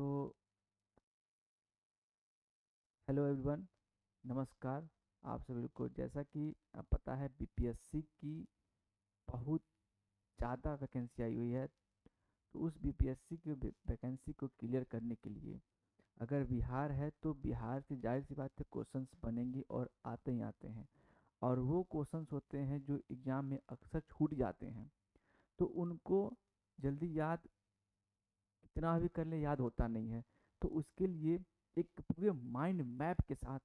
तो hello everyone, नमस्कार। आप सभी को जैसा कि पता है बीपीएससी की बहुत ज़्यादा वैकेंसी आई हुई है। तो उस बीपीएससी की वैकेंसी को क्लियर करने के लिए अगर बिहार है तो बिहार से जाहिर सी बात है क्वेश्चंस बनेंगे और आते ही आते हैं। और वो क्वेश्चंस होते हैं जो एग्ज़ाम में अक्सर छूट जाते हैं, तो उनको जल्दी याद कितना भी कर ले याद होता नहीं है। तो उसके लिए एक पूरे माइंड मैप के साथ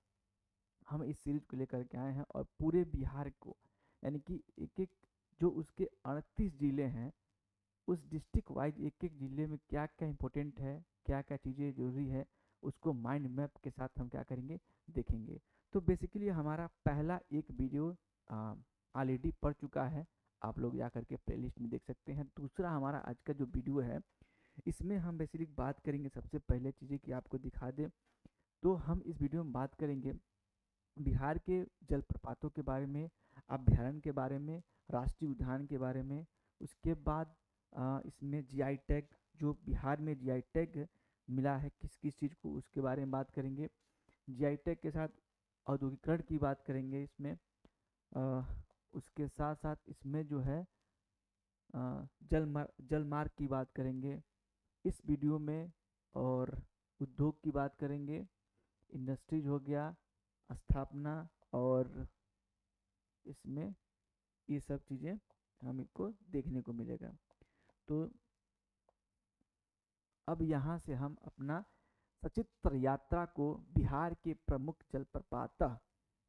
हम इस सीरीज को लेकर के आए हैं और पूरे बिहार को, यानी कि एक एक जो उसके 38 जिले हैं, उस डिस्ट्रिक्ट वाइज एक एक जिले में क्या क्या इंपॉर्टेंट है, क्या क्या चीज़ें जरूरी है, उसको माइंड मैप के साथ हम क्या करेंगे, देखेंगे। तो बेसिकली हमारा पहला एक वीडियो ऑलरेडी पड़ चुका है, आप लोग जा करके प्लेलिस्ट में देख सकते हैं। दूसरा हमारा आज का जो वीडियो है, इसमें हम बेसिकली बात करेंगे, सबसे पहले चीज़ें कि आपको दिखा दें, तो हम इस वीडियो में बात करेंगे बिहार के जलप्रपातों के बारे में, अभ्यारण्य के बारे में, राष्ट्रीय उद्यान के बारे में। उसके बाद इसमें जीआई टैग, जो बिहार में जीआई टैग मिला है किस किस चीज़ को, उसके बारे में बात करेंगे। जीआई टैग के साथ औद्योगिकरण की बात करेंगे इसमें। उसके साथ साथ इसमें जो है जलमार्ग की बात करेंगे इस वीडियो में। और उद्योग की बात करेंगे, इंडस्ट्रीज हो गया, स्थापना, और इसमें ये सब चीज़ें हमको देखने को मिलेगा। तो अब यहाँ से हम अपना सचित्र यात्रा को बिहार के प्रमुख जलप्रपात,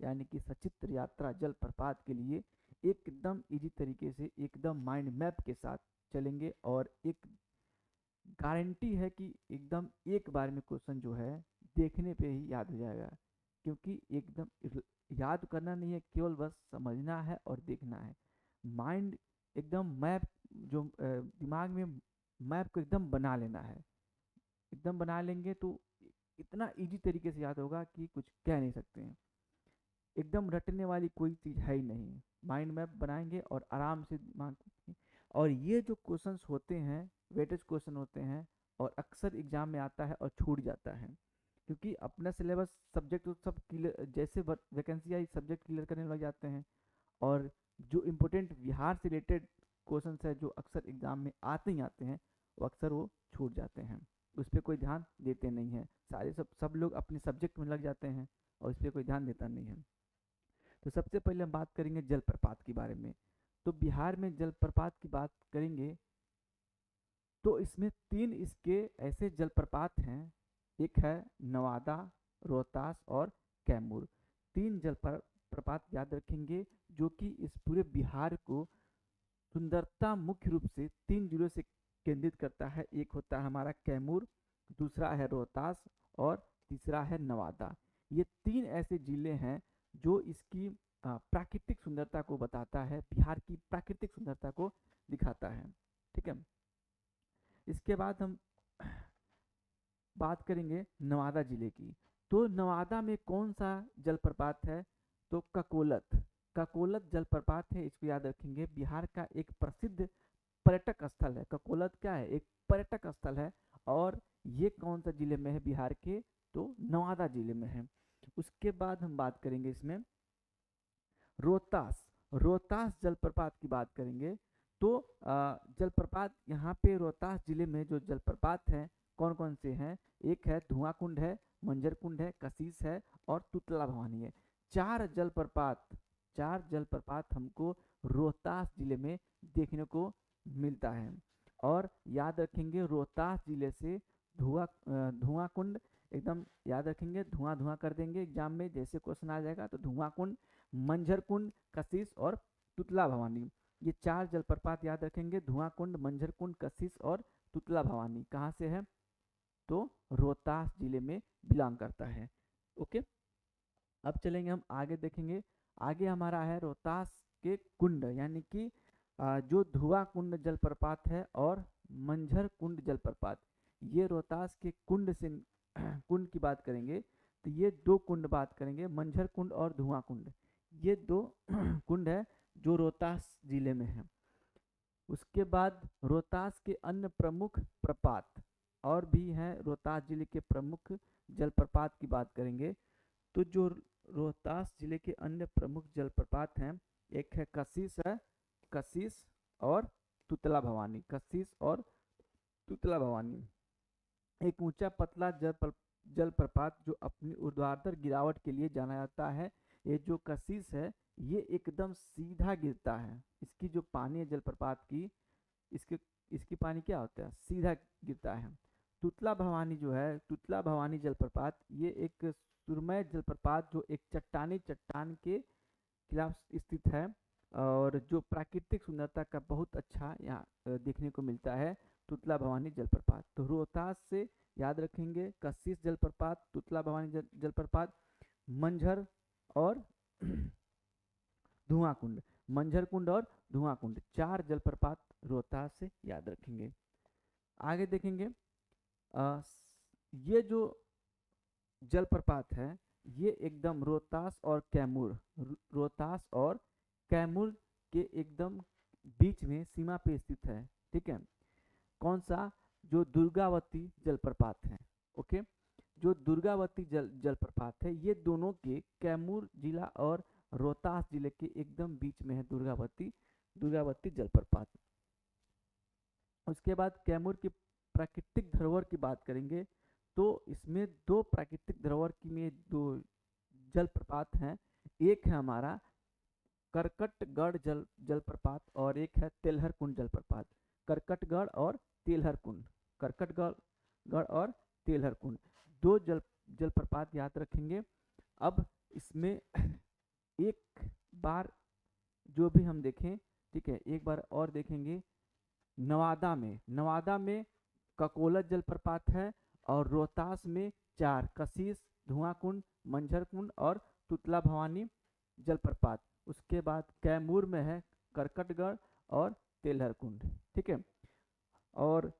यानी कि सचित्र यात्रा जलप्रपात के लिए एकदम इजी तरीके से, एकदम माइंड मैप के साथ चलेंगे। और एक गारंटी है कि एकदम एक बार में क्वेश्चन जो है देखने पे ही याद हो जाएगा, क्योंकि एकदम याद करना नहीं है, केवल बस समझना है और देखना है। माइंड एकदम मैप, जो दिमाग में मैप को एकदम बना लेना है। एकदम बना लेंगे तो इतना इजी तरीके से याद होगा कि कुछ कह नहीं सकते हैं। एकदम रटने वाली कोई चीज़ है ही नहीं। माइंड मैप बनाएंगे और आराम से दिमाग। और ये जो क्वेश्चंस होते हैं, वेटेज क्वेश्चन होते हैं, और अक्सर एग्जाम में आता है और छूट जाता है, क्योंकि अपना सिलेबस सब्जेक्ट तो सब क्लियर, जैसे वैकेंसी आई सब्जेक्ट क्लियर करने लग जाते हैं। और जो इम्पोर्टेंट बिहार से रिलेटेड क्वेश्चन है जो अक्सर एग्जाम में आते ही आते हैं, वो अक्सर वो छूट जाते हैं। उस पर कोई ध्यान देते नहीं हैं, सारे सब लोग अपने सब्जेक्ट में लग जाते हैं और उस पर कोई ध्यान देता नहीं है। तो सबसे पहले हम बात करेंगे जलप्रपात के बारे में। तो बिहार में जलप्रपात की बात करेंगे तो इसमें तीन इसके ऐसे जलप्रपात हैं। एक है नवादा, रोहतास और कैमूर। तीन जलप्रपात याद रखेंगे, जो कि इस पूरे बिहार को सुंदरता मुख्य रूप से तीन जिलों से केंद्रित करता है। एक होता है हमारा कैमूर, दूसरा है रोहतास, और तीसरा है नवादा। ये तीन ऐसे जिले हैं जो इसकी प्राकृतिक सुंदरता को बताता है, बिहार की प्राकृतिक सुंदरता को दिखाता है। ठीक है। इसके बाद हम बात करेंगे नवादा जिले की। तो नवादा में कौन सा जलप्रपात है? तो ककोलत। ककोलत जलप्रपात है, इसको याद रखेंगे। बिहार का एक प्रसिद्ध पर्यटक स्थल है। ककोलत क्या है? एक पर्यटक स्थल है। और ये कौन सा जिले में है बिहार के? तो नवादा जिले में है। उसके बाद हम बात करेंगे इसमें रोहतास। रोहतास जलप्रपात की बात करेंगे तो जलप्रपात यहाँ पे रोहतास जिले में जो जलप्रपात हैं, कौन कौन से हैं? एक है धुआं कुंड है, मंजर कुंड है, कशीस है, और तुतला भवानी है। चार जलप्रपात, चार जलप्रपात हमको रोहतास जिले में देखने को मिलता है। और याद रखेंगे रोहतास जिले से धुआं कुंड एकदम याद रखेंगे, धुआं धुआं कर देंगे एग्जाम में, जैसे क्वेश्चन आ जाएगा तो धुआं कुंड, मंझर कुंड, कशिश और तुतला भवानी। ये चार जलप्रपात याद रखेंगे। धुआं कुंड, मंझर कुंड, कशिश और तुतला भवानी कहाँ से है? तो रोहतास जिले में बिलोंग करता है। ओके। अब चलेंगे हम आगे, देखेंगे आगे हमारा है रोहतास के कुंड, यानी कि जो धुआं कुंड जलप्रपात है और मंझर कुंड जलप्रपात। ये रोहतास के कुंड से कुंड की बात करेंगे तो ये दो कुंड बात करेंगे, मंझर कुंड और धुआं कुंड। ये दो कुंड है जो रोहतास जिले में है। उसके बाद रोहतास के अन्य प्रमुख प्रपात और भी हैं रोहतास जिले के प्रमुख जलप्रपात की बात करेंगे तो जो रोहतास जिले के अन्य प्रमुख जलप्रपात हैं, एक है कशिश और तुतला भवानी। कशिश और तुतला भवानी एक ऊंचा पतला जलप्रपात जो अपनी ऊर्ध्वाधर गिरावट के लिए जाना जाता है। ये जो कशिश है ये एकदम सीधा गिरता है। इसकी जो पानी है जलप्रपात की, इसके इसकी पानी क्या होता है, सीधा गिरता है। तुतला भवानी जो है, तुतला भवानी जलप्रपात, ये एक सुरमय जलप्रपात जो एक चट्टान के खिलाफ स्थित है और जो प्राकृतिक सुंदरता का बहुत अच्छा यहाँ देखने को मिलता है। तुतला भवानी जलप्रपात तो रोहतास से याद रखेंगे कशिश जलप्रपात, तुतला भवानी जलप्रपात, मंझर और धुआं कुंड। मंझर कुंड और धुआं कुंड 4 जलप्रपात रोहतास से याद रखेंगे। आगे देखेंगे ये जो जलप्रपात है ये एकदम रोहतास और कैमूर के एकदम बीच में सीमा पे स्थित है। ठीक है, कौन सा, जो दुर्गावती जलप्रपात है। ओके, जो दुर्गावती जलप्रपात है ये दोनों के कैमूर जिला और रोहतास जिले के एकदम बीच में है दुर्गावती जलप्रपात। उसके बाद कैमूर की प्राकृतिक धरोहर की बात करेंगे तो इसमें 2 प्राकृतिक धरोहर की में 2 जलप्रपात हैं। एक है हमारा करकटगढ़ जलप्रपात और एक है तेलहर कुंड जलप्रपात। करकटगढ़ और तेलहर कुंड, करकटगढ़ और तेलहर कुंड 2 जलप्रपात याद रखेंगे। अब इसमें एक बार जो भी हम देखें, ठीक है, एक बार और देखेंगे। नवादा में ककोलत जलप्रपात है और रोहतास में 4 कशिश, धुआं कुंड, मंझर कुंड और तुतला भवानी जलप्रपात। उसके बाद कैमूर में है करकटगढ़ और तेलहर कुंड। ठीक है, और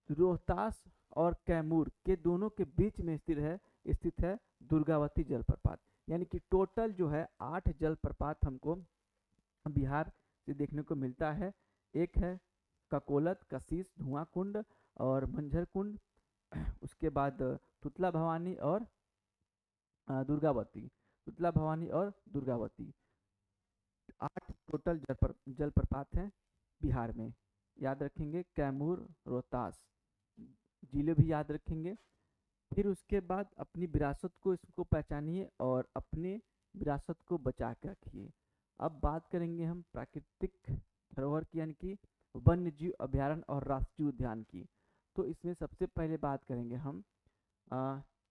रोहतास और कैमूर के दोनों के बीच में स्थित है दुर्गावती जलप्रपात। यानी कि टोटल जो है 8 जलप्रपात हमको बिहार से देखने को मिलता है। एक है ककोलत, कशिश, धुआं कुंड और मंझर कुंड, उसके बाद तुतला भवानी और दुर्गावती, तुतला भवानी और दुर्गावती 8 टोटल जलप्रपात हैं बिहार में। याद रखेंगे कैमूर, रोहतास जिले भी याद रखेंगे। फिर उसके बाद अपनी विरासत को इसको पहचानिए और अपने विरासत को बचा के रखिए। अब बात करेंगे हम प्राकृतिक धरोहर की, यानी कि वन्य जीव अभ्यारण्य और राष्ट्रीय उद्यान की। तो इसमें सबसे पहले बात करेंगे हम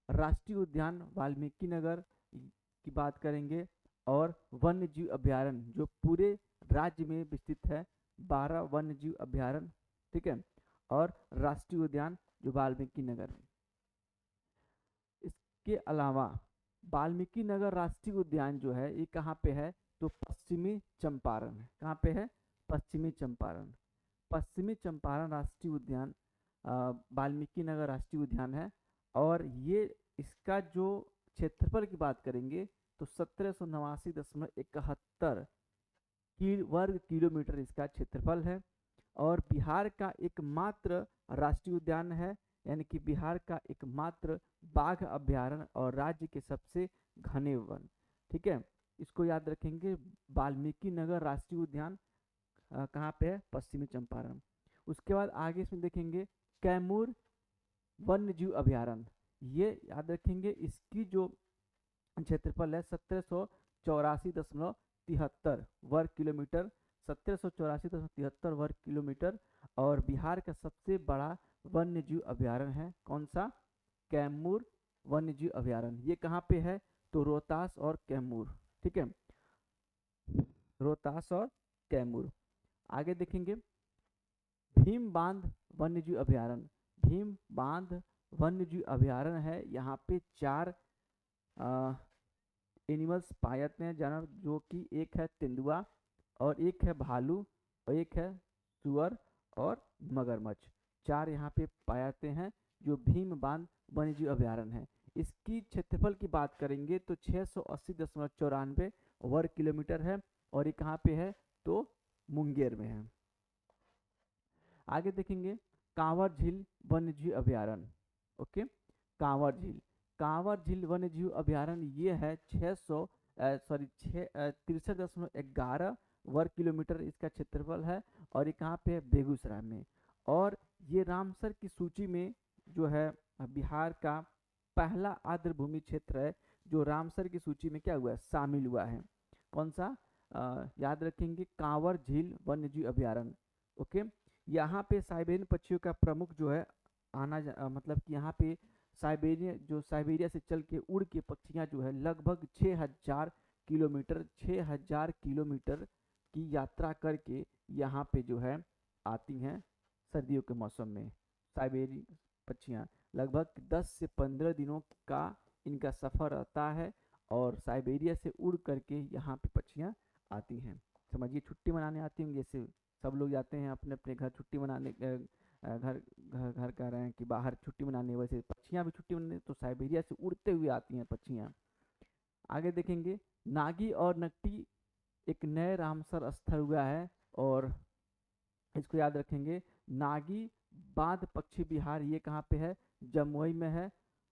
राष्ट्रीय उद्यान वाल्मीकि नगर की बात करेंगे और वन्य जीव अभ्यारण्य जो पूरे राज्य में विस्तृत है, 12 वन्य जीव अभ्यारण्य। ठीक है, और राष्ट्रीय उद्यान जो वाल्मीकि नगर है। इसके अलावा वाल्मीकि नगर राष्ट्रीय उद्यान जो है ये कहाँ पे है, तो पश्चिमी चंपारण है। कहाँ पे है, पश्चिमी चंपारण। पश्चिमी चंपारण राष्ट्रीय उद्यान वाल्मीकि नगर राष्ट्रीय उद्यान है और ये इसका जो क्षेत्रफल की बात करेंगे तो 1789.71 वर्ग किलोमीटर इसका क्षेत्रफल है और बिहार का एकमात्र राष्ट्रीय उद्यान है, यानी कि बिहार का एकमात्र बाघ अभ्यारण्य और राज्य के सबसे घने वन। ठीक है, इसको याद रखेंगे, वाल्मीकि नगर राष्ट्रीय उद्यान कहाँ पे है, पश्चिमी चंपारण। उसके बाद आगे इसमें देखेंगे कैमूर वन्य जीव अभ्यारण्य, ये याद रखेंगे, इसकी जो क्षेत्रफल है 1784.73 वर्ग किलोमीटर, 1784.73 वर्ग किलोमीटर और बिहार का सबसे बड़ा वन्य जीव अभ्यारण्य है। कौन सा, कैमूर वन्य जीव अभ्यारण्य। ये कहाँ पे है, तो रोहतास और कैमूर। ठीक है, रोहतास और कैमूर। आगे देखेंगे भीम बांध वन्य जीव अभ्यारण्य। भीम बांध वन्य जीव अभ्यारण्य है, यहाँ पे 4 एनिमल्स पाए जाते हैं, जानवर, जो कि एक है तेंदुआ और एक है भालू और एक है सुअर और मगरमच्छ। 4 यहाँ पे पाए जाते हैं जो भीम बांध वन्य जीव अभ्यारण्य है। इसकी क्षेत्रफल की बात करेंगे तो 680.94 वर्ग किलोमीटर है और ये कहाँ पे है, तो मुंगेर में है। आगे देखेंगे कांवर झील वन्यजीव अभयारण्य। ओके, कांवर झील वन्यजीव अभयारण्य ये है 63.11 वर्ग किलोमीटर इसका क्षेत्रफल है, और ये कहाँ पे है, बेगूसराय में। और ये रामसर की सूची में जो है बिहार का पहला आर्द्रभूमि क्षेत्र है जो रामसर की सूची में क्या हुआ है, शामिल हुआ है। कौन सा, याद रखेंगे, कांवर झील वन्यजीव अभयारण्य। ओके, यहाँ पे साइबेरियन पक्षियों का प्रमुख जो है मतलब कि यहाँ पे साइबेरिया से चल के उड़ के पक्षियाँ जो है लगभग 6000 किलोमीटर की यात्रा करके यहाँ पे जो है आती हैं सर्दियों के मौसम में। साइबेरियन पक्षियाँ लगभग 10 से 15 दिनों का इनका सफ़र रहता है, और साइबेरिया से उड़ करके यहाँ पे पक्षियाँ आती हैं। समझिए, छुट्टी मनाने आती होंगी, जैसे सब लोग जाते हैं अपने अपने घर छुट्टी मनाने, घर घर घर कह रहे हैं कि बाहर छुट्टी मनाने, वैसे पक्षियाँ भी छुट्टी मनाने तो साइबेरिया से उड़ते हुए आती हैं पक्षियाँ। आगे देखेंगे, नागी और नकटी एक नए रामसर स्थल हुआ है, और इसको याद रखेंगे। नागी बांध पक्षी विहार ये कहाँ पे है, जमुई में है,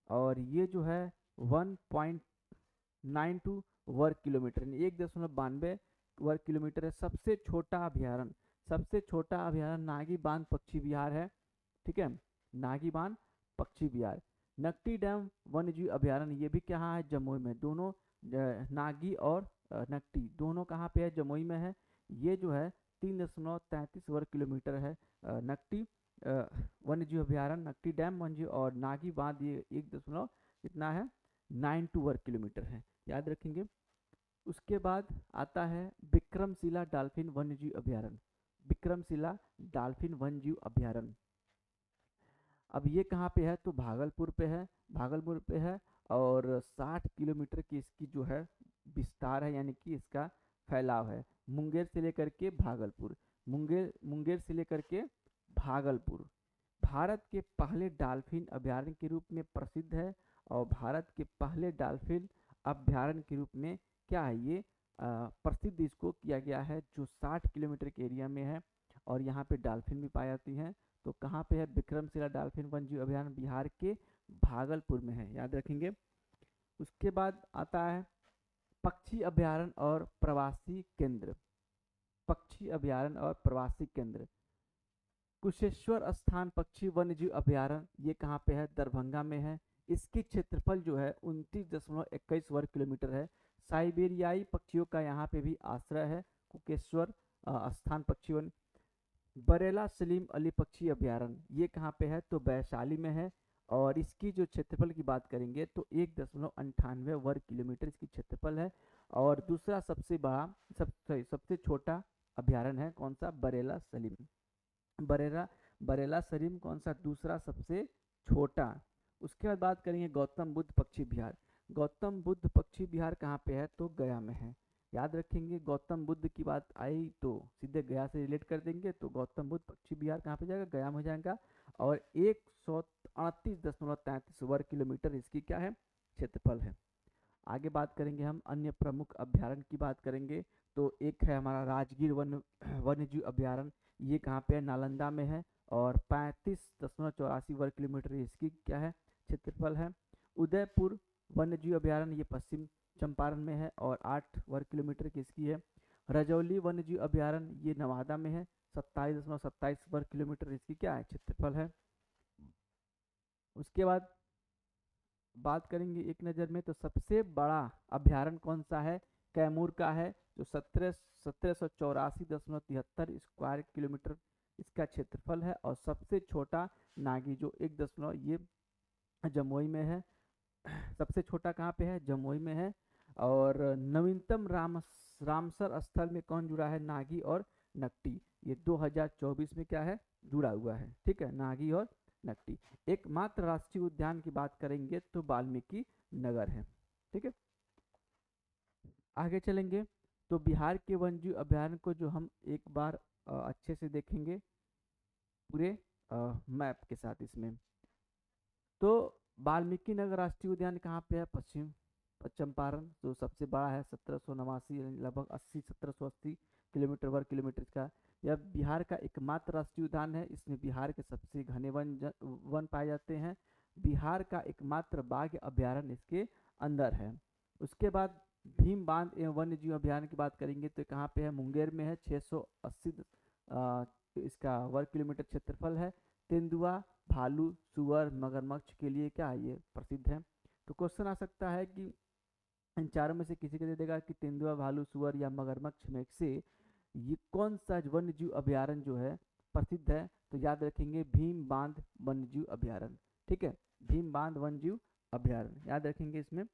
और ये जो है 1.92 वर्ग किलोमीटर 1.92 वर्ग किलोमीटर है। सबसे छोटा अभयारण्य नागी बांध पक्षी विहार है। ठीक है, नागी बांध पक्षी विहार। नकटी डैम वन्यजीव अभयारण्य ये भी कहाँ है, जमुई में। दोनों नागी और नकटी दोनों कहाँ पे है, जमुई में है। ये जो है 3.33 वर्ग किलोमीटर है। नकटी वन्यजीव अभयारण्य, नकटी डैम वन्यजीव, और नागी बांध ये 1 कितना है, 92 वर्ग किलोमीटर है, याद रखेंगे। उसके बाद आता है विक्रमशिला डॉल्फिन वन्यजीव अभयारण्य। विक्रमशिला डॉल्फिन वन्यजीव अभयारण्य, अब ये कहाँ पे है, तो भागलपुर पे है, और 60 किलोमीटर की इसकी जो है विस्तार है, यानी कि इसका फैलाव है। मुंगेर से लेकर के भागलपुर भारत के पहले डॉल्फिन अभयारण्य के रूप में प्रसिद्ध है, और भारत के पहले डॉल्फिन अभयारण्य के रूप में क्या है, ये प्रसिद्ध इसको किया गया है, जो 60 किलोमीटर के एरिया में है, और यहाँ पे डॉल्फिन भी पाई जाती हैं। तो कहाँ पे है, विक्रमशिला डॉल्फिन वन्यजीव अभयारण्य बिहार के भागलपुर में है, याद रखेंगे। उसके बाद आता है पक्षी अभयारण्य और प्रवासी केंद्र। कुशेश्वर स्थान पक्षी वन्यजीव अभयारण्य ये कहाँ पे है, दरभंगा में है। इसकी क्षेत्रफल जो है 29.21 वर्ग किलोमीटर है। साइबेरियाई पक्षियों का यहाँ पे भी आश्रय है। कुशेश्वर स्थान पक्षी वन। बरेला सलीम अली पक्षी अभयारण्य ये कहाँ पे है, तो वैशाली में है, और इसकी जो क्षेत्रफल की बात करेंगे तो 1.98 वर्ग किलोमीटर इसकी क्षेत्रफल है। और दूसरा सबसे छोटा अभयारण्य है कौन सा, बरेला सलीम कौन सा, दूसरा सबसे छोटा। उसके बाद बात करेंगे गौतम बुद्ध पक्षी विहार। गौतम बुद्ध पक्षी विहार कहाँ पे है, तो गया में है, याद रखेंगे। गौतम बुद्ध की बात आई तो सीधे गया से रिलेट कर देंगे, तो गौतम बुद्ध पक्षी विहार कहाँ पे जाएगा, गया में हो जाएगा। और 138.33 वर्ग किलोमीटर इसकी क्या है, क्षेत्रफल है। आगे बात करेंगे हम अन्य प्रमुख अभयारण्य की बात करेंगे, तो एक है हमारा राजगीर वन्यजीव अभयारण्य, ये कहाँ पे है, नालंदा में है, और 35.84 वर्ग किलोमीटर इसकी क्या है, क्षेत्रफल है। उदयपुर वन्यजीव अभयारण्य ये पश्चिम चंपारण में है, और 8 वर्ग किलोमीटर की इसकी है। रजौली वन्यजीव अभयारण्य ये नवादा में है, 27.27 वर्ग किलोमीटर इसकी क्या है, क्षेत्रफल है। उसके बाद बात करेंगे एक नज़र में, तो सबसे बड़ा अभयारण्य कौन सा है, कैमूर का है, जो 1784.73 स्क्वायर किलोमीटर इसका क्षेत्रफल है। और सबसे छोटा नागी जो 1 ये जमुई में है। सबसे छोटा कहाँ पे है, जमुई में है। और नवीनतम रामसर स्थल में कौन जुड़ा है, नागी और नकटी, ये 2024 में क्या है, जुड़ा हुआ है। ठीक है, नागी और नकटी। एकमात्र राष्ट्रीय उद्यान की बात करेंगे तो वाल्मीकि नगर है। ठीक है, आगे चलेंगे तो बिहार के वन्यजीव अभयारण्य को जो हम एक बार अच्छे से देखेंगे पूरे मैप के साथ इसमें। तो वाल्मीकि नगर राष्ट्रीय उद्यान कहाँ पे है, पश्चिम चंपारण, जो सबसे बड़ा है, 1789 लगभग 1780 किलोमीटर वर्ग किलोमीटर का यह बिहार का एकमात्र राष्ट्रीय उद्यान है। इसमें बिहार के सबसे घने वन पाए जाते हैं। बिहार का एकमात्र बाघ अभयारण्य इसके अंदर है। उसके बाद भीम बांध एवं वन्य जीव अभयारण्य की बात करेंगे तो कहाँ पे है, मुंगेर में है। 680 इसका वर्ग किलोमीटर क्षेत्रफल है। तेंदुआ, भालू, सुअर, मगरमच्छ के लिए क्या है, ये प्रसिद्ध है। तो क्वेश्चन आ सकता है कि इन चारों में से किसी को दे देगा कि तेंदुआ, भालू, सुअर या मगरमच्छ में से ये कौन सा वन्य जीव अभयारण्य जो है प्रसिद्ध है। तो याद रखेंगे भीम बांध वन्य जीव अभयारण्य। ठीक है, भीम बांध वन्य जीव अभयारण्य याद रखेंगे इसमें,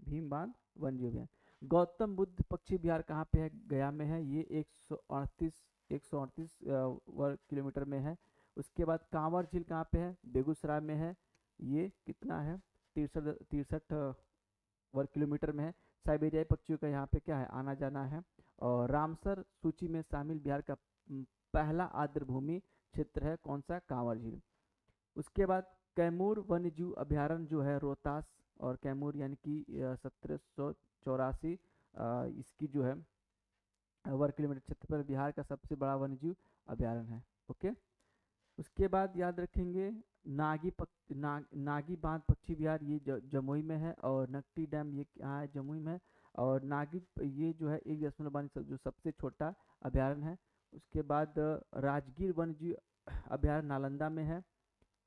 भीम बांध वन्य जीव अभयारण्य। गौतम बुद्ध पक्षी विहार कहाँ पे है, गया में है। ये 138 वर्ग किलोमीटर में है। उसके बाद कांवर झील कहाँ पे है, बेगूसराय में है। ये कितना है, 63 वर्ग किलोमीटर में है। साइबेरियाई पक्षियों का यहाँ पे क्या है, आना जाना है। और रामसर सूची में शामिल बिहार का पहला आर्द्रभूमि क्षेत्र है कौन सा, कांवर झील। उसके बाद कैमूर वन्य जीव अभयारण्य जो है रोहतास और कैमूर यानी कि 1784 इसकी जो है वर्ग किलोमीटर क्षेत्र पर बिहार का सबसे बड़ा वन्य जीव अभयारण्य है। ओके, उसके बाद याद रखेंगे नागी बांध पक्षी विहार, ये जमुई में है। और नकटी डैम ये यहाँ है, जमुई में है। और नागी ये जो है 1.2 जो सबसे छोटा अभयारण्य है। उसके बाद राजगीर वन्य जीव अभयारण्य नालंदा में है।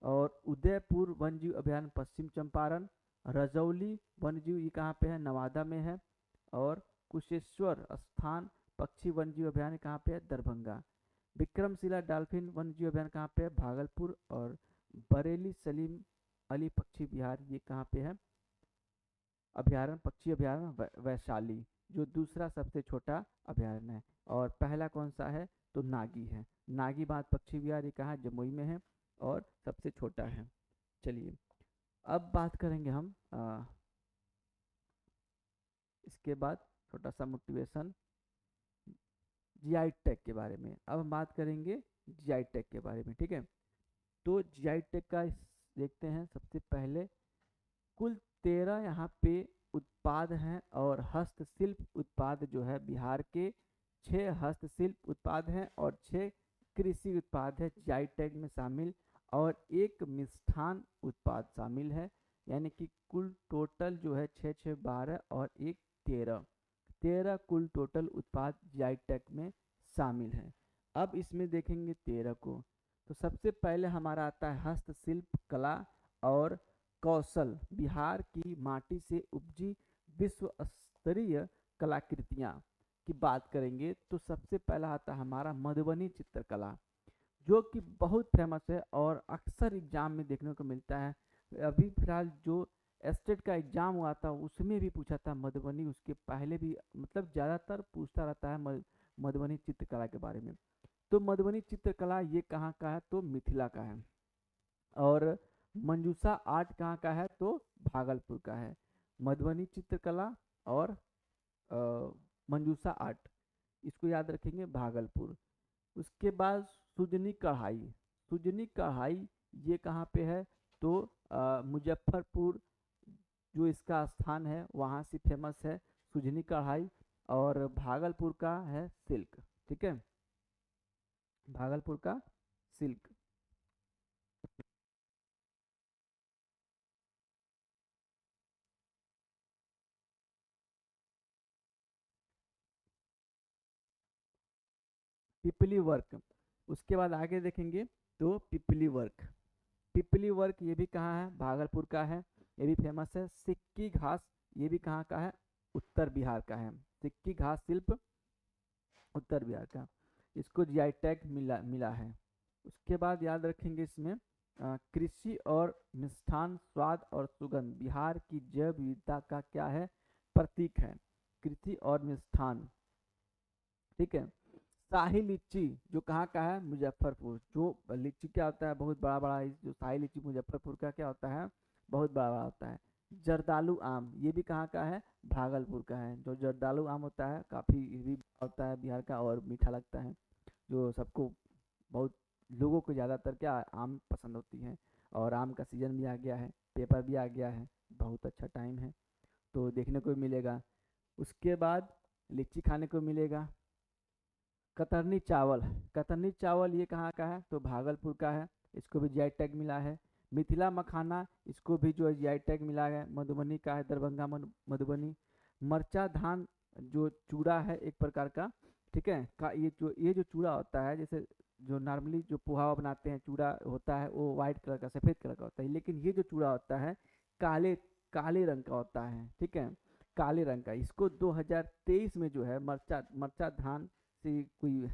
और उदयपुर वन्य जीव अभयारण्य पश्चिम चंपारण। रजौली वन्य जीव ये कहाँ पे है, नवादा में है। और कुशेश्वर स्थान पक्षी वन्य जीव अभयारण्य कहाँ पे है, दरभंगा। विक्रमशिला डॉल्फिन वन्य जीव अभयारण्य कहाँ पे है, भागलपुर। और बरेली सलीम अली पक्षी विहार ये कहाँ पे है, अभयारण्य पक्षी अभयारण्य वैशाली, जो दूसरा सबसे छोटा अभयारण्य है। और पहला कौन सा है, तो नागी है। नागी बांध पक्षी विहार ये कहाँ, जमुई में है और सबसे छोटा है। चलिए अब बात करेंगे हम इसके बाद छोटा सा मोटिवेशन जीआई टैग के बारे में। अब हम बात करेंगे जीआई टैग के बारे में। ठीक है, तो जीआई टैग का देखते हैं। सबसे पहले कुल 13 यहाँ पे उत्पाद हैं और हस्तशिल्प उत्पाद जो है बिहार के 6 हस्तशिल्प उत्पाद हैं और 6 कृषि उत्पाद है जीआई टैग में शामिल। और एक मिष्ठान उत्पाद शामिल है। यानी कि कुल टोटल जो है 6 6 12 और एक 13 कुल टोटल उत्पाद जीआई टैग में शामिल है। अब इसमें देखेंगे 13 को, तो सबसे पहले हमारा आता है हस्तशिल्प कला और कौशल। बिहार की माटी से उपजी विश्व स्तरीय कलाकृतियाँ की बात करेंगे तो सबसे पहला आता है हमारा मधुबनी चित्रकला, जो कि बहुत फेमस है और अक्सर एग्जाम में देखने को मिलता है। अभी फिलहाल जो स्टेट का एग्जाम हुआ था उसमें भी पूछा था मधुबनी, उसके पहले भी मतलब ज़्यादातर पूछता रहता है मधुबनी चित्रकला के बारे में। तो मधुबनी चित्रकला ये कहाँ का है, तो मिथिला का है। और मंजूषा आर्ट कहाँ का है, तो भागलपुर का है। मधुबनी चित्रकला और मंजूषा आर्ट, इसको याद रखेंगे, भागलपुर। उसके बाद सुजनी कढ़ाई, सुजनी कढ़ाई ये कहाँ पे है, तो मुजफ्फरपुर जो इसका स्थान है वहाँ से फेमस है सुजनी कढ़ाई। और भागलपुर का है सिल्क। ठीक है, भागलपुर का सिल्क। पिपली वर्क, उसके बाद आगे देखेंगे तो पिपली वर्क। पिपली वर्क ये भी कहाँ है, भागलपुर का है, ये भी फेमस है। सिक्की घास ये भी कहाँ का है, उत्तर बिहार का है। सिक्की घास शिल्प उत्तर बिहार का, इसको जीआई टैग मिला है। उसके बाद याद रखेंगे इसमें कृषि और मिष्ठान स्वाद और सुगंध बिहार की जैव विविधता का क्या है, प्रतीक है, कृषि और मिष्ठान। ठीक है, शाही लीची जो कहाँ का है, मुजफ्फरपुर। जो लीची क्या होता है, बहुत बड़ा बड़ा, जो शाही लीची मुजफ्फरपुर का क्या होता है, बहुत बड़ा बड़ा होता है। जर्दालू आम ये भी कहाँ का है, भागलपुर का है। जो जर्दालू आम होता है काफ़ी भी होता है बिहार का और मीठा लगता है, जो सबको बहुत लोगों को ज़्यादातर क्या आम पसंद होती है। और आम का सीज़न भी आ गया है, पेपर भी आ गया है, बहुत अच्छा टाइम है, तो देखने को मिलेगा। उसके बाद लीची खाने को मिलेगा। कतरनी चावल, कतरनी चावल ये कहाँ का है, तो भागलपुर का है, इसको भी जीआई टैग मिला है। मिथिला मखाना, इसको भी जो है जीआई टैग मिला है, मधुबनी का है, दरभंगा मधुबनी। मरचा धान जो चूड़ा है एक प्रकार का, ठीक है, का ये जो चूड़ा होता है, जैसे जो नॉर्मली जो पोहा बनाते हैं चूड़ा होता है वो वाइट कलर का सफ़ेद कलर का होता है, लेकिन ये जो चूड़ा होता है काले काले रंग का होता है, ठीक है, काले रंग का। इसको 2023 में जो है मरचा मरचा धान से कोई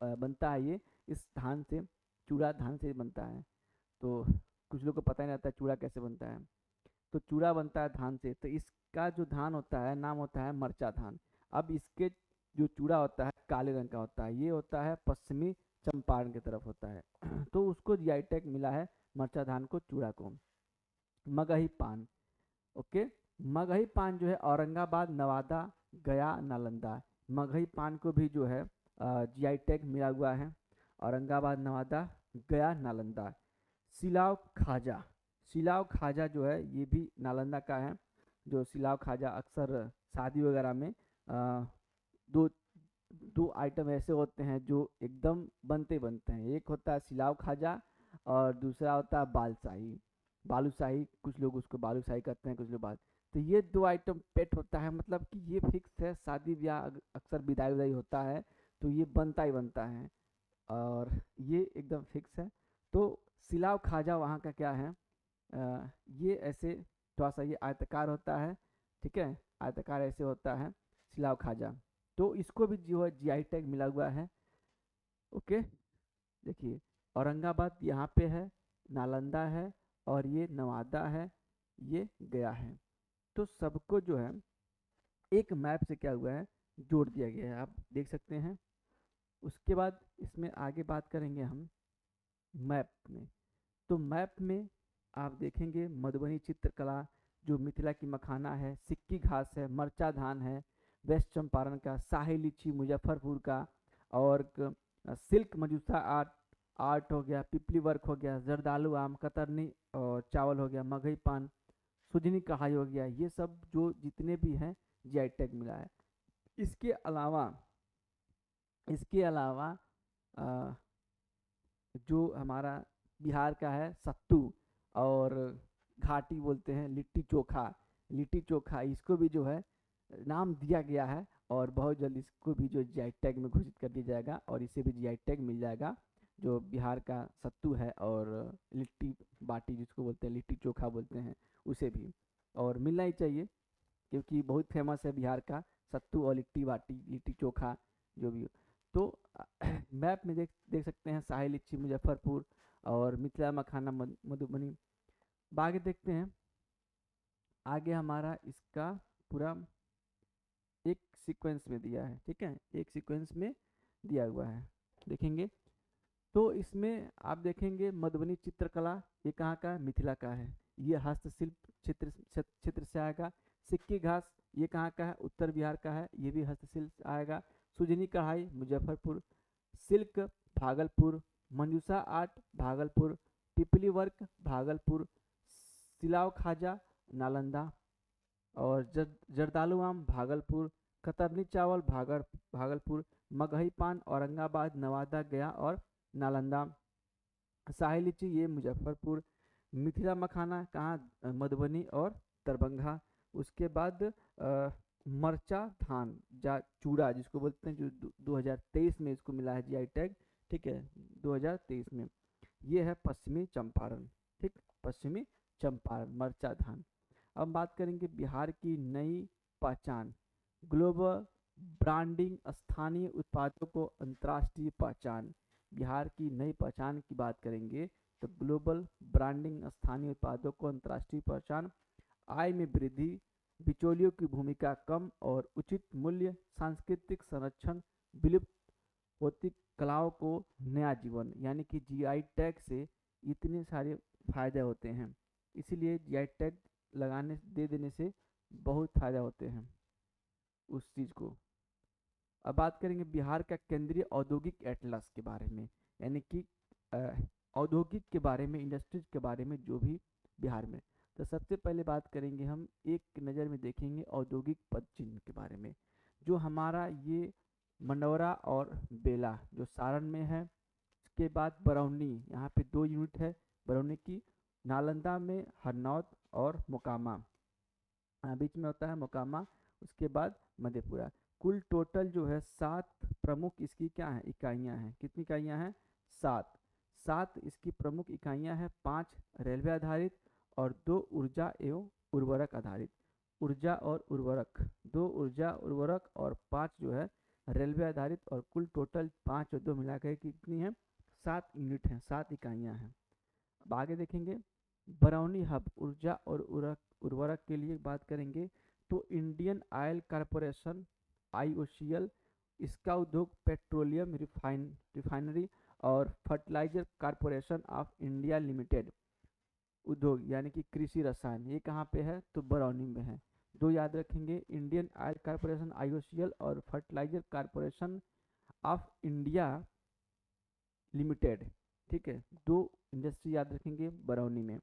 बनता है ये, इस धान से, चूड़ा धान से बनता है। तो कुछ लोग को पता ही नहीं रहता चूड़ा कैसे बनता है। तो चूड़ा बनता है धान से, तो इसका जो धान होता है नाम होता है मरचा धान। अब इसके जो चूड़ा होता है काले रंग का होता है, ये होता है पश्चिमी चंपारण की तरफ होता है। तो उसको जीआई टैग मिला है मरचा धान को, चूड़ा को। मगही पान, ओके, मगही पान जो है औरंगाबाद, नवादा, गया, नालंदा, मगही पान को भी जो है जीआई टैग मिला हुआ है, औरंगाबाद, नवादा, गया, नालंदा। सिलाव खाजा, सिलाव खाजा जो है ये भी नालंदा का है। जो सिलाव खाजा अक्सर शादी वगैरह में दो दो आइटम ऐसे होते हैं जो एकदम बनते बनते हैं, एक होता है सिलाव खाजा और दूसरा होता है बालशाही, बालूशाही, कुछ लोग उसको बालूशाही कहते हैं, कुछ लोग बाल। तो ये दो आइटम पेट होता है, मतलब कि ये फिक्स है, शादी ब्याह अक्सर विदाई विदाई होता है तो ये बनता ही बनता है, और ये एकदम फिक्स है। तो सिलाव खाजा वहाँ का क्या है, ये ऐसे थोड़ा सा ये आयताकार होता है, ठीक है, आयताकार ऐसे होता है सिलाव खाजा। तो इसको भी जो है जीआई टैग मिला हुआ है, ओके। देखिए औरंगाबाद यहाँ पे है, नालंदा है, और ये नवादा है, ये गया है। तो सबको जो है एक मैप से क्या हुआ है, जोड़ दिया गया है, आप देख सकते हैं। उसके बाद इसमें आगे बात करेंगे हम मैप में। तो मैप में आप देखेंगे मधुबनी चित्रकला, जो मिथिला की मखाना है, सिक्की घास है, मरचा धान है, वेस्ट चंपारण का, शाही लीची मुजफ्फरपुर का, और सिल्क मजूसा आर्ट आर्ट हो गया, पिपली वर्क हो गया, जरदालू आम, कतरनी और चावल हो गया, मगही पान, सुजनी कढ़ाई हो गया, ये सब जो जितने भी हैं जीआई टैग मिला है। इसके अलावा इसके अलावा अ, जो हमारा बिहार का है सत्तू, और घाटी बोलते हैं लिट्टी चोखा, लिट्टी चोखा, इसको भी जो है नाम दिया गया है, और बहुत जल्द इसको भी जो जीआई टैग में घोषित कर दिया जाएगा, और इसे भी जीआई टैग मिल जाएगा, जो बिहार का सत्तू है, और लिट्टी बाटी जिसको बोलते हैं, लिट्टी चोखा बोलते हैं, उसे भी, और मिलना ही चाहिए, क्योंकि बहुत फेमस है बिहार का सत्तू और लिट्टी बाटी, लिट्टी चोखा जो भी हो। तो मैप में देख देख सकते हैं शाही लीची मुजफ्फरपुर और मिथिला मखाना मधुबनी। आगे देखते हैं, आगे हमारा इसका पूरा एक सीक्वेंस में दिया है, ठीक है, एक सीक्वेंस में दिया हुआ है, देखेंगे। तो इसमें आप देखेंगे मधुबनी चित्रकला, ये कहाँ का है, मिथिला का है, ये हस्तशिल्प क्षेत्र से आएगा। सिक्की घास, ये कहाँ का है, उत्तर बिहार का है, ये भी हस्तशिल्प से आएगा। सुजनी कढ़ाई मुजफ्फरपुर, सिल्क भागलपुर, मंजूसा आर्ट भागलपुर, पिपली वर्क भागलपुर, सिलाव खाजा नालंदा, और जरदालू आम भागलपुर, कतरनी चावल भागलपुर, मगही पान औरंगाबाद, नवादा, गया और नालंदा, शाही लीची ये मुजफ्फरपुर, मिथिला मखाना कहाँ, मधुबनी और दरभंगा। उसके बाद मरचा धान जा चूड़ा जिसको बोलते हैं, जो 2023 में इसको मिला है जीआई टैग, ठीक है, 2023 में, ये है पश्चिमी चंपारण, ठीक, पश्चिमी चंपारण मरचा धान। अब बात करेंगे बिहार की नई पहचान, ग्लोबल ब्रांडिंग, स्थानीय उत्पादों को अंतर्राष्ट्रीय पहचान। बिहार की नई पहचान की बात करेंगे तो ग्लोबल ब्रांडिंग, स्थानीय उत्पादों को अंतर्राष्ट्रीय पहचान, आय में वृद्धि, बिचौलियों की भूमिका कम और उचित मूल्य, सांस्कृतिक संरक्षण, विलुप्त होती कलाओं को नया जीवन, यानी कि जीआई टैग से इतने सारे फायदे होते हैं, इसीलिए जीआई टैग लगाने दे देने से बहुत फायदा होते हैं उस चीज़ को। अब बात करेंगे बिहार का केंद्रीय औद्योगिक एटलस के बारे में, यानी कि औद्योगिक के बारे में, इंडस्ट्रीज के बारे में जो भी बिहार में। तो सबसे पहले बात करेंगे हम, एक नज़र में देखेंगे औद्योगिक पद चिन्ह के बारे में। जो हमारा ये मनौरा और बेला जो सारण में है। उसके बाद बरौनी, यहाँ पे 2 यूनिट है बरौनी की। नालंदा में हरनौत और मोकामा, बीच में होता है मोकामा। उसके बाद मधेपुरा। कुल टोटल जो है 7 प्रमुख इसकी क्या है इकाइयाँ हैं। कितनी इकाइयाँ हैं? 7। 7 इसकी प्रमुख इकाइयाँ हैं। 5 रेलवे आधारित और 2 ऊर्जा एवं उर्वरक आधारित। ऊर्जा और उर्वरक, 2 ऊर्जा उर्वरक और 5 जो है रेलवे आधारित, और कुल टोटल 5 और 2 मिलाकर कितनी है? 7 यूनिट हैं, 7 इकाइयाँ हैं। अब आगे देखेंगे बरौनी हब ऊर्जा और उर्वरक के लिए बात करेंगे तो इंडियन ऑयल कॉरपोरेशन IOCL, इसका उद्योग पेट्रोलियम रिफाइनरी और fertilizer corporation of India limited उद्योग यानी कि कृषि रसायन, ये कहाँ पे है? तो बरौनी में है। 2 याद रखेंगे, इंडियन ऑयल कॉरपोरेशन IOCL और fertilizer corporation of India limited. ठीक है, 2 इंडस्ट्री याद रखेंगे बरौनी में।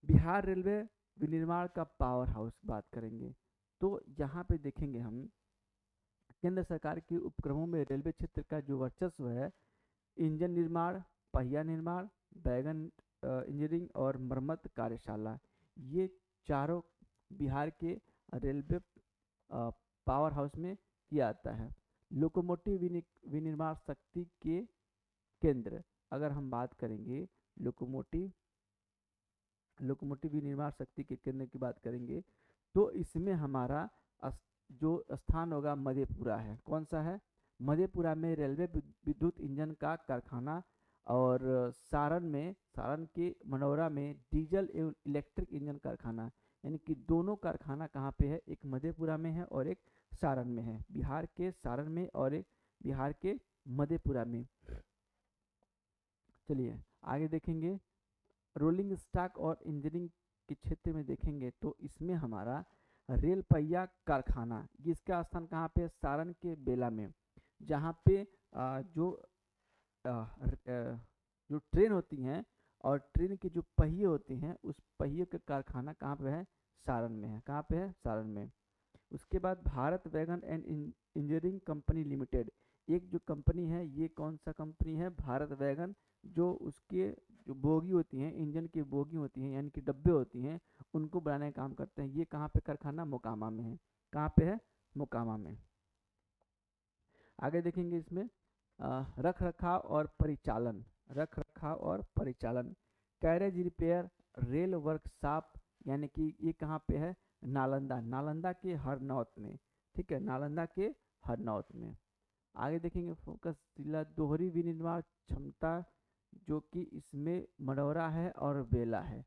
बिहार रेलवे विनिर्माण का पावर हाउस बात करेंगे तो यहाँ पे देखेंगे हम केंद्र सरकार के उपक्रमों में रेलवे क्षेत्र का जो वर्चस्व है, इंजन निर्माण, पहिया निर्माण, वैगन इंजीनियरिंग और मरम्मत कार्यशाला, ये चारों बिहार के रेलवे पावर हाउस में किया जाता है। लोकोमोटिव विनिर्माण शक्ति के केंद्र, अगर हम बात करेंगे लोकोमोटिव विनिर्माण शक्ति के केंद्र की बात करेंगे तो इसमें हमारा जो स्थान होगा मधेपुरा है। कौन सा है? मधेपुरा में रेलवे विद्युत इंजन का कारखाना, और सारण के मनौरा में डीजल एवं इलेक्ट्रिक इंजन कारखाना, यानी कि दोनों कारखाना कहाँ पे है? एक मधेपुरा में है और एक सारण में है। बिहार के सारण में और एक बिहार के मधेपुरा में। चलिए आगे देखेंगे रोलिंग स्टॉक और इंजीनियरिंग के क्षेत्र में देखेंगे तो इसमें हमारा रेल पहिया कारखाना, जिसका स्थान कहाँ पे? सारण के बेला में, जहाँ पे जो ट्रेन होती हैं और ट्रेन के जो पहिए होते हैं उस पहिए का कारखाना कहाँ पे है? सारण में है। कहाँ पे है? सारण में। उसके बाद Bharat wagon and engineering company limited, एक जो कंपनी है ये कौन सा कंपनी है? भारत वैगन, जो उसके जो बोगी होती हैं, इंजन की बोगी होती हैं यानी कि डब्बे होती हैं, उनको बनाने का काम करते हैं। ये कहाँ पे कारखाना? मोकामा में है। कहाँ पे है? मोकामा में। आगे देखेंगे इसमें रख रखाव और परिचालन, कैरेज रिपेयर रेल वर्कशॉप, यानी कि ये कहाँ पे है? नालंदा के हरनौत में। ठीक है, नालंदा के हरनौत में। आगे देखेंगे फोकस जिला दोहरी विनिर्माण क्षमता, जो कि इसमें मनौरा है और बेला है।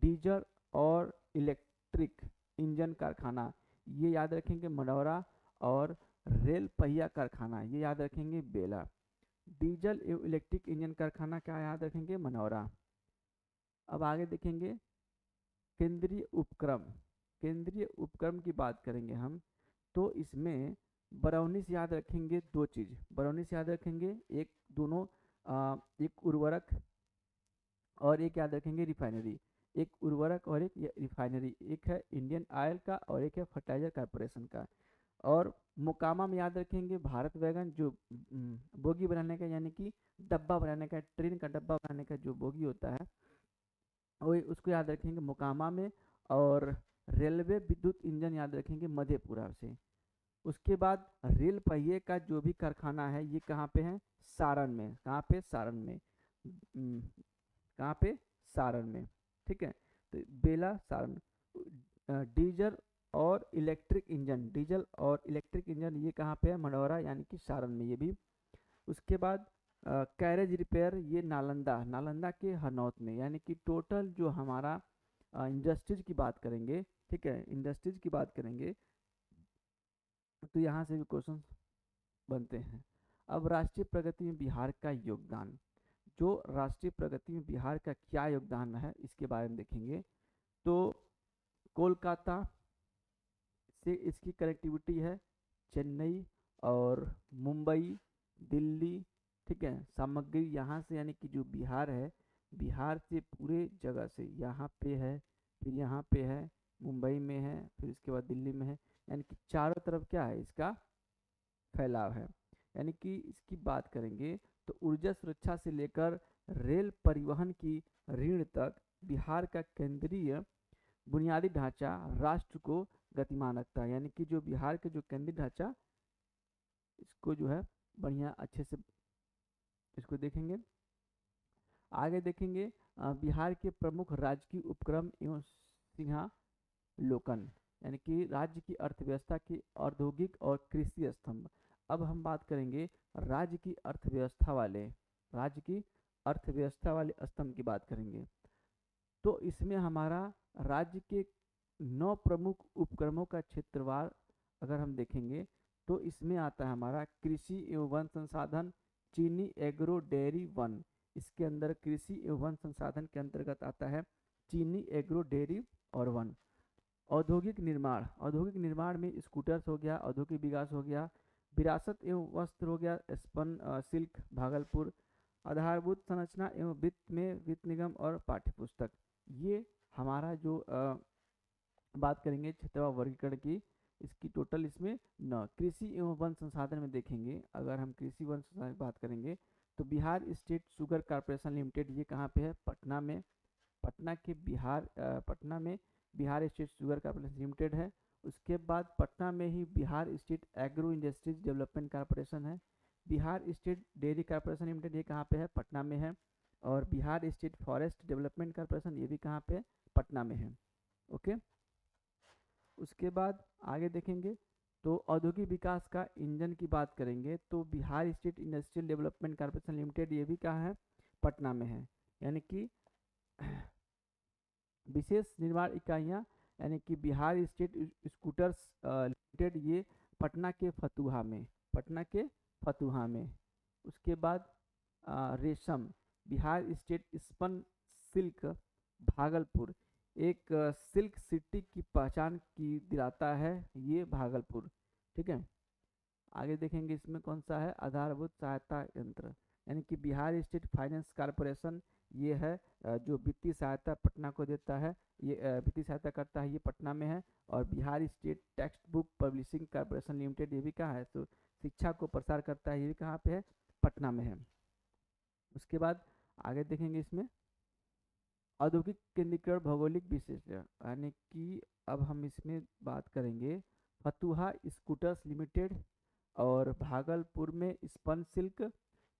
डीजल और इलेक्ट्रिक इंजन कारखाना, ये याद रखेंगे मनौरा, और रेल पहिया कारखाना ये याद रखेंगे बेला। डीजल एवं इलेक्ट्रिक इंजन कारखाना क्या याद रखेंगे? मनौरा। अब आगे देखेंगे केंद्रीय उपक्रम की बात करेंगे हम तो इसमें बरौनी से याद रखेंगे 2 चीज़। बरौनी से याद रखेंगे एक उर्वरक और एक याद रखेंगे रिफाइनरी। एक उर्वरक और एक रिफाइनरी, एक है इंडियन ऑयल का और एक है फर्टिलाइजर कॉरपोरेशन का। और मोकामा में याद रखेंगे भारत वैगन, जो बोगी बनाने का यानी कि डब्बा बनाने का, ट्रेन का डब्बा बनाने का जो बोगी होता है वो उसको याद रखेंगे मोकामा में। और रेलवे विद्युत इंजन याद रखेंगे मधेपुरा से। उसके बाद रेल पहिए का जो भी कारखाना है ये कहाँ पे है? सारण में। कहाँ पे? सारण में। कहाँ पे? सारण में। ठीक है, तो बेला सारण। डीजल और इलेक्ट्रिक इंजन ये कहाँ पे है? मनौरा यानी कि सारण में ये भी। उसके बाद कैरेज रिपेयर ये नालंदा के हरनौत में, यानी कि टोटल जो हमारा इंडस्ट्रीज की बात करेंगे, ठीक है, इंडस्ट्रीज की बात करेंगे तो यहाँ से भी क्वेश्चन बनते हैं। अब राष्ट्रीय प्रगति में बिहार का योगदान, जो राष्ट्रीय प्रगति में बिहार का क्या योगदान है इसके बारे में देखेंगे तो कोलकाता से इसकी कनेक्टिविटी है, चेन्नई और मुंबई, दिल्ली। ठीक है, सामग्री यहाँ से यानी कि जो बिहार है, बिहार से पूरे जगह से यहाँ पे है, फिर यहाँ पे है, मुंबई में है, फिर इसके बाद दिल्ली में है, यानी कि चारों तरफ क्या है इसका फैलाव है। यानी कि इसकी बात करेंगे तो ऊर्जा सुरक्षा से लेकर रेल परिवहन की ऋण तक बिहार का केंद्रीय बुनियादी ढांचा राष्ट्र को गतिमान रखता है। यानी कि जो बिहार के जो केंद्रीय ढांचा, इसको जो है बढ़िया अच्छे से इसको देखेंगे। आगे देखेंगे बिहार के प्रमुख राजकीय उपक्रम एवं सिंहावलोकन, यानी कि राज्य की अर्थव्यवस्था की औद्योगिक और कृषि स्तंभ। अब हम बात करेंगे राज्य की अर्थव्यवस्था वाले स्तंभ की बात करेंगे। तो इसमें हमारा राज्य के 9 प्रमुख उपक्रमों का क्षेत्रवार अगर हम देखेंगे तो इसमें आता है हमारा कृषि एवं वन संसाधन, चीनी, एग्रो, डेयरी, वन। इसके अंदर कृषि एवं वन संसाधन के अंतर्गत आता है चीनी, एग्रो, डेयरी और वन। औद्योगिक निर्माण में स्कूटर्स हो गया, औद्योगिक विकास हो गया, विरासत एवं वस्त्र हो गया, स्पन सिल्क भागलपुर, आधारभूत संरचना एवं वित्त में वित्त निगम और पाठ्यपुस्तक। ये हमारा जो बात करेंगे क्षेत्रवार वर्गीकरण की, इसकी टोटल इसमें 9। कृषि एवं वन संसाधन में देखेंगे, अगर हम कृषि वन संसाधन की बात करेंगे तो Bihar state sugar corporation limited, ये कहाँ पे है? पटना में। पटना में Bihar state sugar corporation limited है। उसके बाद पटना में ही Bihar state agro industries development corporation है। Bihar state dairy corporation limited, ये कहाँ पे है? पटना में है। और Bihar state forest development corporation, ये भी कहाँ पे है? पटना में है। ओके, उसके बाद आगे देखेंगे तो औद्योगिक विकास का इंजन की बात करेंगे तो Bihar state industrial development corporation limited, ये भी कहाँ है? पटना में है। यानी कि विशेष निर्माण इकाइयाँ, यानी कि बिहार स्टेट स्कूटर्स लिमिटेड, ये पटना के फतुहा में। उसके बाद रेशम, Bihar state spun silk Bhagalpur, एक सिल्क सिटी की पहचान की दिलाता है ये भागलपुर। ठीक है, आगे देखेंगे इसमें कौन सा है? आधारभूत सहायता यंत्र, यानी कि बिहार स्टेट फाइनेंस कॉर्पोरेशन, ये है जो वित्तीय सहायता पटना को देता है, ये वित्तीय सहायता करता है, ये पटना में है। और Bihar state text book publishing corporation limited, ये भी कहाँ है? तो शिक्षा को प्रसार करता है, ये भी कहाँ पे है? पटना में है। उसके बाद आगे देखेंगे इसमें औद्योगिक केंद्रीकरण भौगोलिक विशेषता, यानी कि अब हम इसमें बात करेंगे फतुहा स्कूटर्स लिमिटेड और भागलपुर में स्पन सिल्क।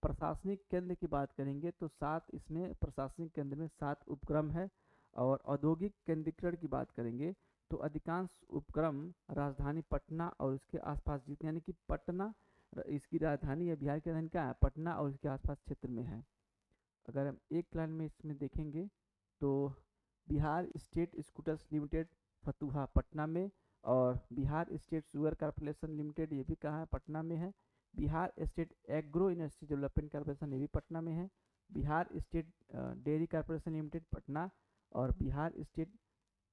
प्रशासनिक केंद्र की बात करेंगे तो 7, इसमें प्रशासनिक केंद्र में 7 उपक्रम है। और औद्योगिक केंद्रीकरण की बात करेंगे तो अधिकांश उपक्रम राजधानी पटना और उसके आसपास जितने, यानी कि पटना इसकी राजधानी है, बिहार की राजधानी क्या है? पटना और उसके आसपास क्षेत्र में है। अगर हम एक लाइन में इसमें देखेंगे तो Bihar state scooters limited Fatuha Patna में, और Bihar state sugar corporation limited, ये भी कहाँ है? पटना में है। Bihar state agro industry development corporation, ये भी पटना में है। Bihar state dairy corporation limited Patna, और बिहार स्टेट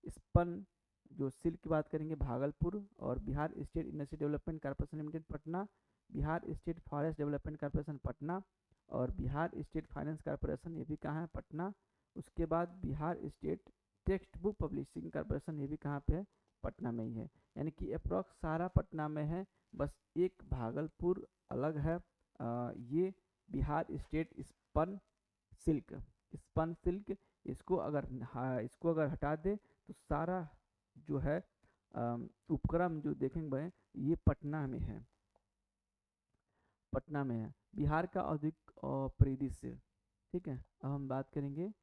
स्पन जो सिल्क की बात करेंगे भागलपुर, और Bihar state industry development corporation limited Patna, Bihar state forest development corporation Patna, और बिहार स्टेट फाइनेंस कॉर्पोरेशन, ये भी कहाँ है? पटना। उसके बाद Bihar state text book publishing corporation, ये भी कहाँ पे है? पटना में ही है। यानी कि अप्रॉक्स सारा पटना में है, बस एक भागलपुर अलग है। ये बिहार स्टेट स्पन सिल्क, इसको अगर हटा दे तो सारा जो है उपक्रम जो देखेंगे ये पटना में है। बिहार का औद्योगिक परिदृश्य। ठीक है, अब हम बात करेंगे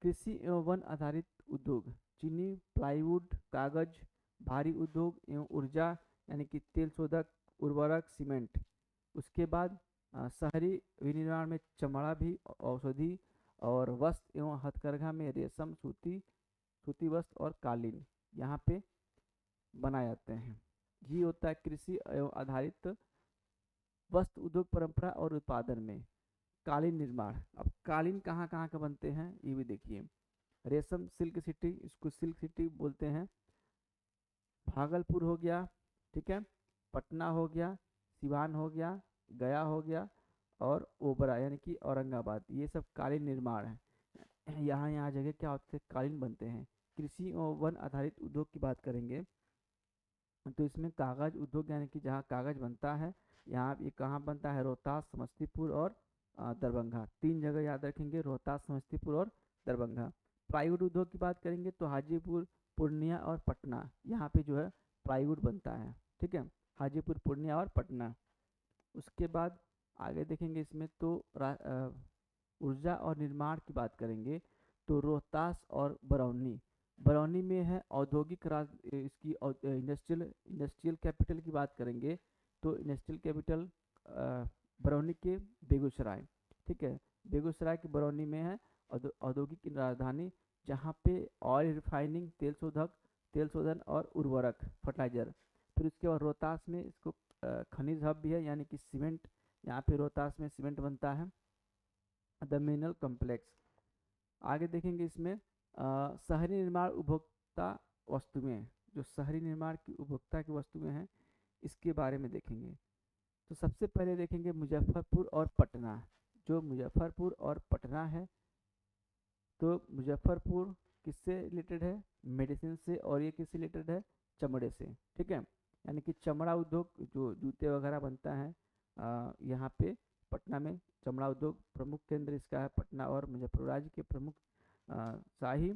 कृषि एवं वन आधारित उद्योग, चीनी, प्लाईवुड, कागज, भारी उद्योग एवं ऊर्जा, यानी कि तेल शोधक, उर्वरक, सीमेंट। उसके बाद शहरी विनिर्माण में चमड़ा भी, औषधि, और वस्त्र एवं हथकरघा में रेशम, सूती वस्त्र और कालीन यहाँ पे बनाए जाते हैं। ये होता है कृषि एवं आधारित वस्त्र उद्योग परंपरा और उत्पादन में। कालीन निर्माण, अब कालीन कहाँ कहाँ के बनते हैं ये भी देखिए। रेशम सिल्क सिटी, इसको सिल्क सिटी बोलते हैं, भागलपुर हो गया, ठीक है, पटना हो गया, सिवान हो गया, गया हो गया, और ओबरा यानी कि औरंगाबाद, ये सब कालीन निर्माण है। यहाँ जगह क्या होते हैं? कालीन बनते हैं। कृषि और वन आधारित उद्योग की बात करेंगे तो इसमें कागज उद्योग यानी कि जहाँ कागज बनता है, यहाँ ये कहाँ बनता है, रोहतास, समस्तीपुर और दरभंगा, 3 जगह याद रखेंगे, रोहतास, समस्तीपुर और दरभंगा। प्लाईवुड उद्योग की बात करेंगे तो हाजीपुर, पूर्णिया और पटना, यहाँ पे जो है प्लाईवुड बनता है। ठीक है, हाजीपुर, पूर्णिया और पटना। उसके बाद आगे देखेंगे इसमें तो ऊर्जा और निर्माण की बात करेंगे तो रोहतास और बरौनी। बरौनी में है औद्योगिक इसकी इंडस्ट्रियल इंडस्ट्रियल कैपिटल की बात करेंगे तो इंडस्ट्रियल कैपिटल बरौनी के बेगूसराय। ठीक है, बेगूसराय के बरौनी में है औद्योगिक राजधानी, जहाँ पे ऑयल रिफाइनिंग, तेल शोधन और उर्वरक, फर्टिलाइजर। फिर उसके बाद रोहतास में इसको खनिज हब भी है, यानी कि सीमेंट, यहाँ पे रोहतास में सीमेंट बनता है, द मिनरल कॉम्प्लेक्स। आगे देखेंगे इसमें शहरी निर्माण उपभोक्ता वस्तुएं, जो शहरी निर्माण की उपभोक्ता की वस्तुएं हैं, इसके बारे में देखेंगे। तो सबसे पहले देखेंगे मुजफ्फरपुर और पटना। जो मुजफ्फरपुर और पटना है, तो मुजफ्फरपुर किससे रिलेटेड है, मेडिसिन से, और ये किससे रिलेटेड है, चमड़े से। ठीक है, यानी कि चमड़ा उद्योग, जो जूते वगैरह बनता है, यहाँ पे पटना में चमड़ा उद्योग प्रमुख केंद्र इसका है पटना, और मुजफ्फरपुर राज्य के प्रमुख शाही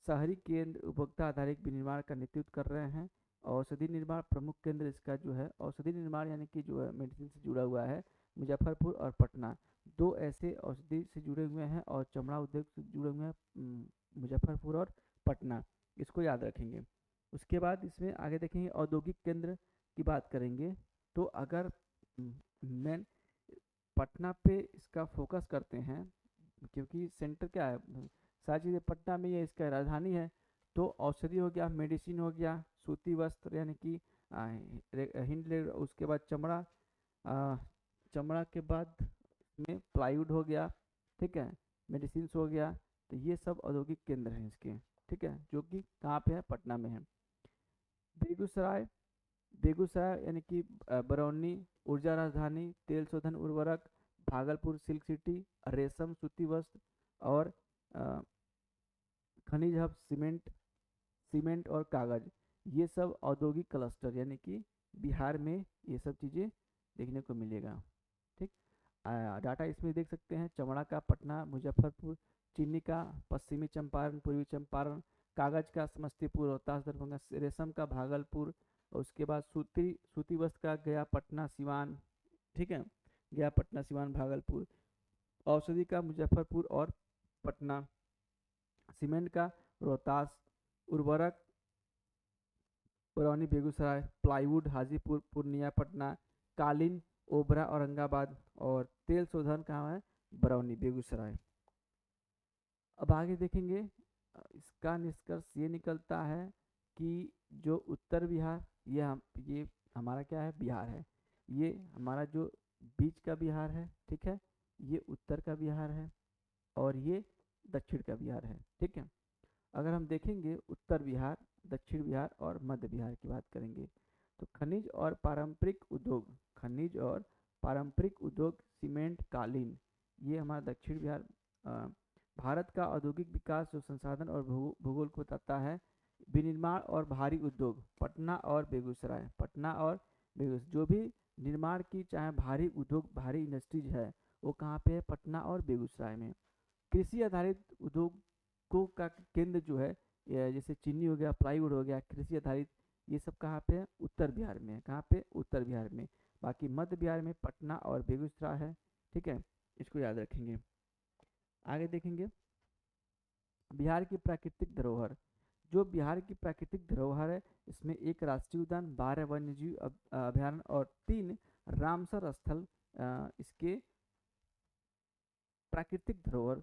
शहरी केंद्र उपभोक्ता आधारित विनिर्माण का नेतृत्व कर रहे हैं। औषधि निर्माण प्रमुख केंद्र इसका जो है, औषधि निर्माण यानी कि जो है मेडिसिन से जुड़ा हुआ है, मुजफ्फरपुर और पटना, दो ऐसे औषधि से जुड़े हुए हैं और चमड़ा उद्योग से जुड़े हुए हैं, मुजफ्फरपुर और पटना, इसको याद रखेंगे। उसके बाद इसमें आगे देखेंगे औद्योगिक केंद्र की बात करेंगे तो अगर मेन पटना पे इसका फोकस करते हैं, क्योंकि सेंटर क्या है, सारी चीज़ें पटना में ये इसका राजधानी है, तो औषधि हो गया, मेडिसिन हो गया, सूती वस्त्र यानी कि हिंड, उसके बाद चमड़ा, चमड़ा के बाद में प्लाईवुड हो गया। ठीक है, मेडिसिन हो गया, तो ये सब औद्योगिक केंद्र हैं इसके। ठीक है, जो कि कहाँ पे है, पटना में है। बेगूसराय, बेगूसराय यानी कि बरौनी, ऊर्जा राजधानी, तेल शोधन उर्वरक, भागलपुर सिल्क सिटी, रेशम, सूती वस्त्र और खनिज हब, सीमेंट, सीमेंट और कागज, ये सब औद्योगिक क्लस्टर, यानी कि बिहार में ये सब चीज़ें देखने को मिलेगा। ठीक, डाटा इसमें देख सकते हैं, चमड़ा का पटना, मुजफ्फरपुर, चीनी का पश्चिमी चंपारण, पूर्वी चंपारण, कागज का समस्तीपुर, रोहतास, दरभंगा, रेशम का भागलपुर, और उसके बाद सूती वस्त्र का गया, पटना, सिवान। ठीक है, गया, पटना, सिवान, भागलपुर, औषधि का मुजफ्फरपुर और पटना, सीमेंट का रोहतास, उर्वरक बरौनी, बेगूसराय, प्लाईवुड हाजीपुर, पूर्णिया, पटना, कालीन ओबरा, औरंगाबाद, और तेल शोधन कहाँ है, बरौनी, बेगूसराय। अब आगे देखेंगे, इसका निष्कर्ष ये निकलता है कि जो उत्तर बिहार, ये हमारा क्या है, बिहार है, ये हमारा जो बीच का बिहार है। ठीक है, ये उत्तर का बिहार है और ये दक्षिण का बिहार है। ठीक है, अगर हम देखेंगे उत्तर बिहार, दक्षिण बिहार और मध्य बिहार की बात करेंगे तो खनिज और पारंपरिक उद्योग, खनिज और पारंपरिक उद्योग, सीमेंट, कालीन, ये हमारा दक्षिण बिहार। भारत का औद्योगिक विकास जो संसाधन और भूगोल को बताता है। विनिर्माण और भारी उद्योग, पटना और बेगूसराय, पटना और बेगूसराय, जो भी निर्माण की चाहे भारी उद्योग, भारी इंडस्ट्रीज है, वो कहाँ पे है, पटना और बेगूसराय में। कृषि आधारित उद्योगों का केंद्र जो है, जैसे चीनी हो गया, प्लाईवुड हो गया, कृषि आधारित, ये सब कहाँ पे है, उत्तर बिहार में है। कहाँ पे, उत्तर बिहार में। बाकी मध्य बिहार में पटना और बेगूसराय है। ठीक है, इसको याद रखेंगे। आगे देखेंगे बिहार की प्राकृतिक धरोहर। जो बिहार की प्राकृतिक धरोहर है, इसमें 1 राष्ट्रीय उद्यान, 12 वन्यजीव अभ्यारण्य और 3 रामसर स्थल इसके प्राकृतिक धरोहर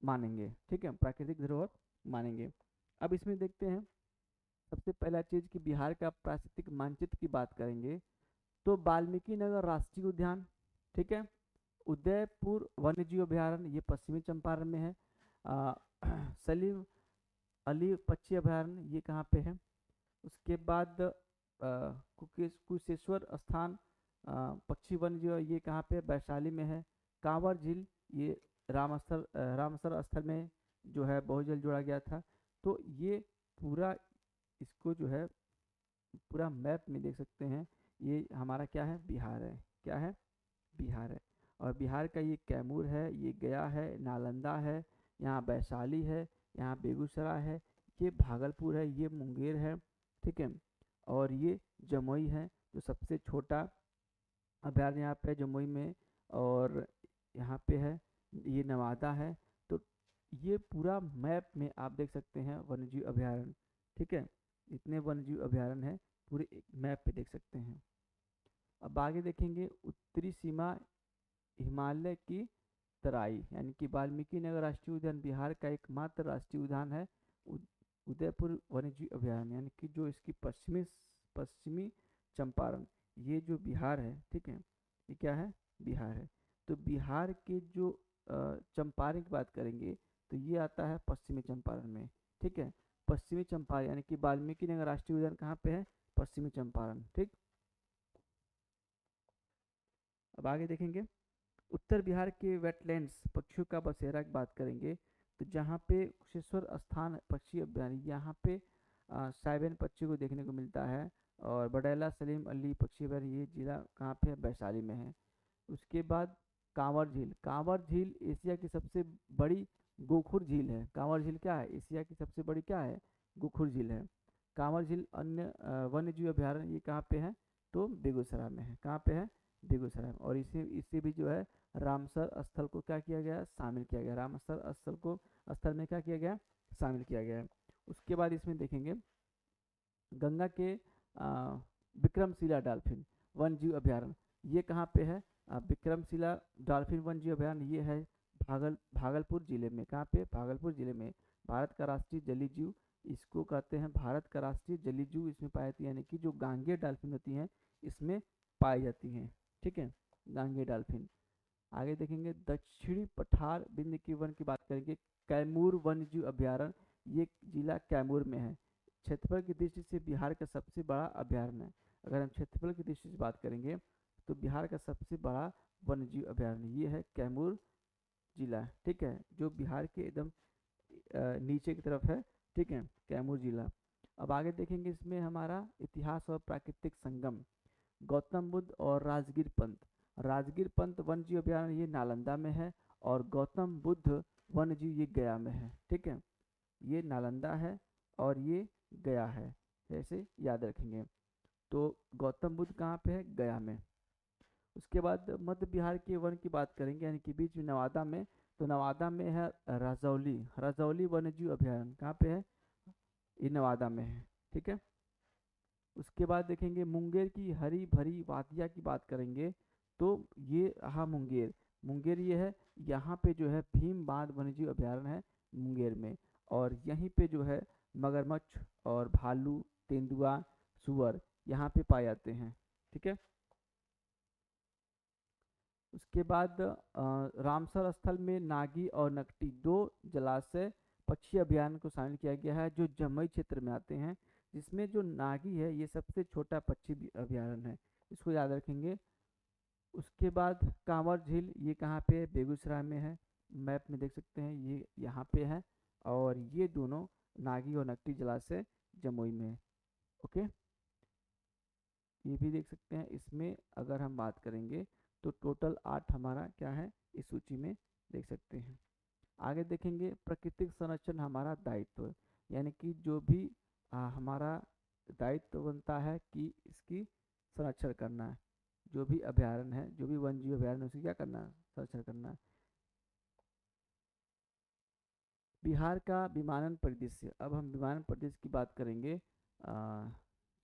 मानेंगे। ठीक है, प्राकृतिक धरोहर मानेंगे। अब इसमें देखते हैं, सबसे पहला चीज कि बिहार का प्राकृतिक मानचित्र की बात करेंगे तो वाल्मीकि नगर राष्ट्रीय उद्यान, ठीक है, उदयपुर वन्यजीव अभ्यारण्य, ये पश्चिमी चंपारण में है। सलीम अली पक्षी अभ्यारण्य, ये कहाँ पे है। उसके बाद कुशेश्वर स्थान पक्षी वन्यजीव, ये कहाँ पे, वैशाली में है। कांवर झील, ये रामसर स्थल में जो है बहुत जल्द जोड़ा गया था। तो ये पूरा इसको जो है पूरा मैप में देख सकते हैं, ये हमारा क्या है, बिहार है। क्या है, बिहार है। और बिहार का ये कैमूर है, ये गया है, नालंदा है, यहाँ वैशाली है, यहाँ बेगूसराय है, ये भागलपुर है, ये मुंगेर है, ठीक है। और ये जमुई है जो सबसे छोटा अभ्यारण्य यहाँ पे जमुई में। और यहाँ पे है, ये नवादा है। तो ये पूरा मैप में आप देख सकते हैं वन्यजीव अभ्यारण्य, ठीक है। इतने वन्यजीव अभ्यारण्य है पूरे एक मैप पे देख सकते हैं। अब आगे देखेंगे उत्तरी सीमा हिमालय की तराई, यानी कि वाल्मीकि नगर राष्ट्रीय उद्यान बिहार का एकमात्र राष्ट्रीय उद्यान है। उदयपुर वन्यजीव अभ्यारण्य, यानी कि जो इसकी पश्चिमी चंपारण, ये जो बिहार है, ठीक है, ये क्या है, बिहार है। तो बिहार के जो चंपारण की बात करेंगे तो ये आता है पश्चिमी चंपारण में, ठीक है। पश्चिमी चंपारण यानी कि वाल्मीकि नगर राष्ट्रीय उद्यान कहाँ पे है, पश्चिमी चंपारण, ठीक। अब आगे देखेंगे उत्तर बिहार के वेटलैंड्स पक्षियों का बसेरा की बात करेंगे तो जहाँ पे कुशेश्वर स्थान पक्षी अभ्यारण्य, यहाँ पे साइबेन पक्षी को देखने को मिलता है। और बडैला सलीम अली पक्षी अभ्यारण्य, ये जिला कहाँ पे है, वैशाली में है। उसके बाद कांवर झील, कांवर झील एशिया की सबसे बड़ी गोखुर झील है। कांवर झील क्या है, एशिया की सबसे बड़ी क्या है, गोखुर झील है। कांवर झील अन्य वन्यजीव अभ्यारण्य ये कहाँ पे है, तो बेगूसराय में है। कहाँ पे है, बेगूसराय में। और इसे भी जो है रामसर स्थल को क्या किया गया है, शामिल किया गया। रामसर स्थल को स्थल में क्या किया गया, शामिल किया गया है। उसके बाद इसमें देखेंगे गंगा के विक्रमशिला डॉल्फिन वन जीव अभ्यारण्य, ये कहाँ पे है, विक्रमशिला डॉल्फिन वन जीव अभ्यारण्य, ये है भागलपुर जिले में। कहाँ पे, भागलपुर जिले में। भारत का राष्ट्रीय जलीय जीव इसको कहते हैं, भारत का राष्ट्रीय जलीय जीव इसमें पाई जाती है, यानी कि जो गांगेय डॉल्फिन होती हैं इसमें पाई जाती हैं, ठीक है, गांगेय डॉल्फिन। आगे देखेंगे दक्षिणी पठार बिंद की वन की बात करेंगे, कैमूर वन्य जीव अभ्यारण्य, ये जिला कैमूर में है। क्षेत्रफल की दृष्टि से बिहार का सबसे बड़ा अभ्यारण्य है। अगर हम क्षेत्रफल की दृष्टि से बात करेंगे तो बिहार का सबसे बड़ा वन्य जीव अभ्यारण्य ये है कैमूर जिला, ठीक है, जो बिहार के एकदम नीचे की तरफ है, ठीक है, कैमूर जिला। अब आगे देखेंगे इसमें हमारा इतिहास और प्राकृतिक संगम, गौतम बुद्ध और राजगीर पंत। राजगीर पंत वन्यजीव अभ्यारण्य ये नालंदा में है और गौतम बुद्ध वन्यजीव ये गया में है, ठीक है। ये नालंदा है और ये गया है, ऐसे याद रखेंगे। तो गौतम बुद्ध कहाँ पे है, गया में। उसके बाद मध्य बिहार के वन की बात करेंगे, यानी कि बीच में नवादा में। तो नवादा में है राजौली, राजौली वन्यजीव अभ्यारण्य कहाँ पे है, ये नवादा में है, ठीक है। उसके बाद देखेंगे मुंगेर की हरी भरी वादिया की बात करेंगे तो ये रहा मुंगेर। मुंगेर ये है, यहाँ पे जो है भीम बांध वन्यजीव अभ्यारण्य है मुंगेर में। और यहीं पे जो है मगरमच्छ और भालू, तेंदुआ, सुअर यहाँ पे पाए जाते हैं, ठीक है। उसके बाद रामसर स्थल में नागी और नकटी दो जलाशय पक्षी अभ्यारण्य को शामिल किया गया है जो जमुई क्षेत्र में आते हैं, जिसमें जो नागी है ये सबसे छोटा पक्षी अभ्यारण्य है, इसको याद रखेंगे। उसके बाद कांवर झील ये कहाँ पे है, बेगूसराय में है। मैप में देख सकते हैं ये यहाँ पे है। और ये दोनों नागी और नकटी जलाशय जमुई में है, ओके। ये भी देख सकते हैं। इसमें अगर हम बात करेंगे तो टोटल 8 हमारा क्या है इस सूची में देख सकते हैं। आगे देखेंगे प्राकृतिक संरक्षण हमारा दायित्व, यानी कि जो भी हमारा दायित्व बनता है कि इसकी संरक्षण करना है। जो भी अभ्यारण्य है, जो भी वन जीव अभ्यारण्य, उसकी क्या करना है, संरक्षण करना है। बिहार का विमानन परिदृश्य, अब हम विमानन परिदृश्य की बात करेंगे।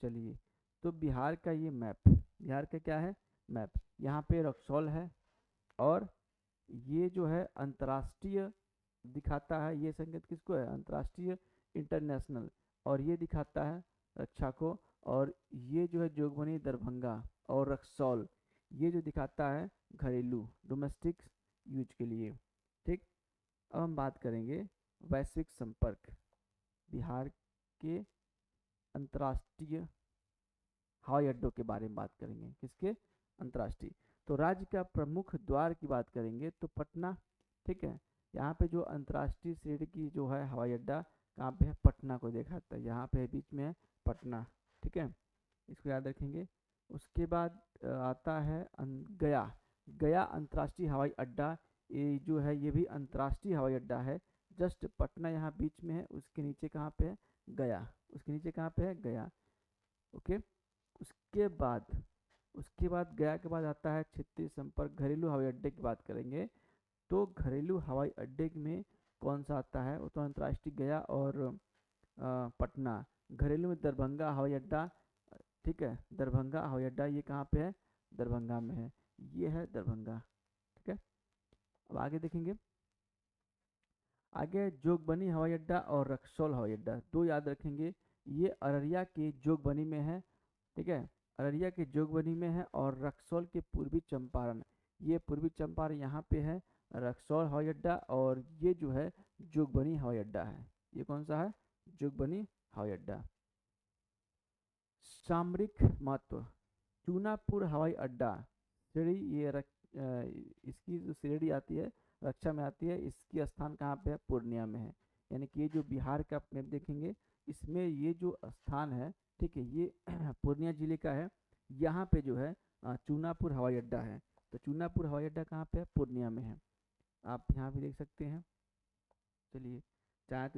चलिए, तो बिहार का ये मैप, बिहार का क्या है, मैप। यहाँ पे रक्सौल है और ये जो है अंतर्राष्ट्रीय दिखाता है, ये संकेत किसको है, अंतर्राष्ट्रीय, इंटरनेशनल। और ये दिखाता है रक्षा को। और ये जो है जोगबनी, दरभंगा और रक्सौल, ये जो दिखाता है घरेलू, डोमेस्टिक यूज के लिए, ठीक। अब हम बात करेंगे वैश्विक संपर्क, बिहार के अंतर्राष्ट्रीय हवाई अड्डों के बारे में बात करेंगे, किसके, अंतर्राष्ट्रीय। तो राज्य का प्रमुख द्वार की बात करेंगे तो पटना, ठीक है। यहाँ पे जो अंतर्राष्ट्रीय श्रेणी की जो है हवाई अड्डा कहाँ पे है, पटना को दिखाता है, यहाँ पे बीच में है पटना, ठीक है। इसको याद रखेंगे। उसके बाद आता है गया। गया अंतर्राष्ट्रीय हवाई अड्डा, ये जो है ये भी अंतर्राष्ट्रीय हवाई अड्डा है। जस्ट पटना यहाँ बीच में है, उसके नीचे कहाँ पे है, गया। उसके नीचे कहाँ पे है, गया। ओके। उसके बाद गया के बाद आता है क्षेत्रीय संपर्क घरेलू हवाई अड्डे की बात करेंगे। तो घरेलू हवाई अड्डे में कौन सा आता है, वो तो अंतर्राष्ट्रीय गया और पटना। घरेलू में दरभंगा हवाई अड्डा, ठीक है, दरभंगा हवाई अड्डा ये कहाँ पे है, दरभंगा में है, ये है दरभंगा। ठीक है, अब आगे देखेंगे। आगे जोगबनी हवाई अड्डा और रक्सौल हवाई अड्डा, दो याद रखेंगे। ये अररिया के जोगबनी में है, ठीक है, अररिया के जोगबनी में है। और रक्सौल के पूर्वी चंपारण, ये पूर्वी चंपारण यहाँ पे है रक्सौल हवाई अड्डा। और ये जो है जोगबनी हवाई अड्डा है, ये कौन सा है, जोगबनी हवाई अड्डा। सामरिक महत्व, चूनापुर हवाई अड्डा श्रेणी, ये इसकी जो श्रेणी आती है रक्षा में आती है, इसकी स्थान कहाँ पे है, पूर्णिया में है। यानी कि ये जो बिहार का मैप देखेंगे इसमें ये जो स्थान है, ठीक है, ये पूर्णिया जिले का है। यहाँ पे जो है चूनापुर हवाई अड्डा है। तो चूनापुर हवाई अड्डा कहाँ पे है, पूर्णिया में है। आप यहाँ भी देख सकते हैं। चलिए, चाहे तो